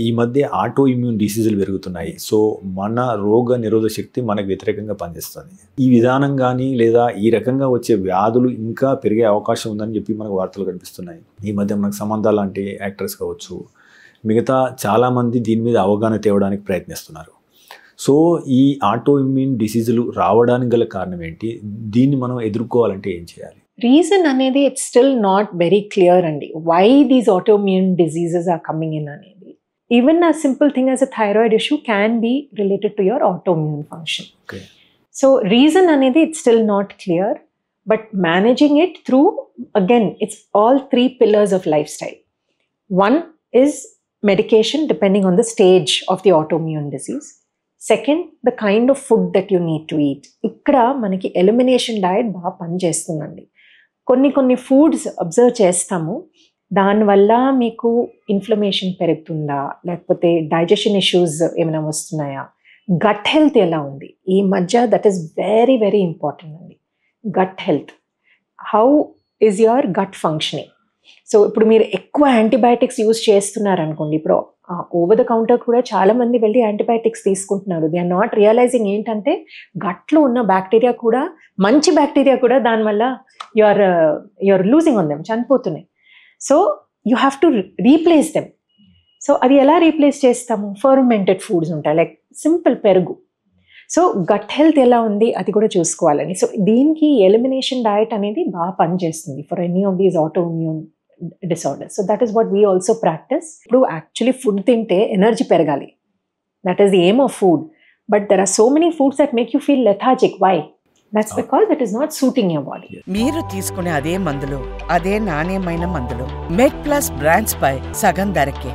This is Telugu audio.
ఈ మధ్య ఆటో ఇమ్యూన్ డిసీజులు పెరుగుతున్నాయి. సో మన రోగ నిరోధక శక్తి మనకు వ్యతిరేకంగా పనిచేస్తుంది. ఈ విధానం కానీ లేదా ఈ రకంగా వచ్చే వ్యాధులు ఇంకా పెరిగే అవకాశం ఉందని చెప్పి మనకు వార్తలు కనిపిస్తున్నాయి. ఈ మధ్య మనకు సమంత లాంటి యాక్టర్స్ కావచ్చు, మిగతా చాలామంది దీని మీద అవగాహన తేవడానికి ప్రయత్నిస్తున్నారు. సో ఈ ఆటో ఇమ్యూన్ డిసీజులు రావడానికి గల కారణం ఏంటి? దీన్ని మనం ఎదుర్కోవాలంటే ఏం చేయాలి? రీజన్ అనేది it's still not very clear అండి. Why these autoimmune diseases are coming in అనేది. Even a simple thing as a thyroid issue can be related to your autoimmune function. Okay. So reason అనేది it's still not clear, but managing it through, again, it's all 3 pillars of lifestyle. One is medication depending on the stage of the autoimmune disease. Second, the kind of food that you need to eat. ఇక్కడ మనకి ఎలిమినేషన్ డయట్ బాగా పనిచేస్తుందండి. కొన్ని ఫుడ్స్ అబ్జర్వ్ చేస్తాము, దానివల్ల మీకు ఇన్ఫ్లమేషన్ పెరుగుతుందా, లేకపోతే డైజెషన్ ఇష్యూస్ ఏమైనా వస్తున్నాయా, గట్ హెల్త్ ఎలా ఉంది ఈ మధ్య, that is very very important అండి. Gut health, how is your gut functioning. So ఇప్పుడు మీరు ఎక్కువ యాంటీబయాటిక్స్ యూజ్ చేస్తున్నారనుకోండి, ఇప్పుడు ఓవర్ ద కౌంటర్ కూడా చాలామంది వెళ్ళి యాంటీబయాటిక్స్ తీసుకుంటున్నారు. దే ఆర్ నాట్ రియలైజింగ్ ఏంటంటే గట్లో ఉన్న బ్యాక్టీరియా కూడా, మంచి బ్యాక్టీరియా కూడా దానివల్ల యూఆర్ లూజింగ్ ఆన్ దెమ్, చనిపోతున్నాయి. So you have to replace them. So అది ఎలా రీప్లేస్ చేస్తాము? ఫర్మెంటెడ్ ఫుడ్స్ ఉంటాయి, లైక్ సింపుల్ పెరుగు. సో గట్ హెల్త్ ఎలా ఉంది అది కూడా చూసుకోవాలని. సో దీనికి ఎలిమినేషన్ డయట్ అనేది బాగా పనిచేస్తుంది for any of these autoimmune disorders. So that is what we also practice. ఇప్పుడు యాక్చువల్లీ ఫుడ్ తింటే ఎనర్జీ పెరగాలి, that is the aim of food. But there are so many foods that make you feel lethargic. Why? That's because it is not suiting your body. మీరు తీసుకునే అదే మందులు, అదే నాణ్యమైన మందులు మెడ్ ప్లస్ బ్రాండ్స్ పై సగం ధరకే.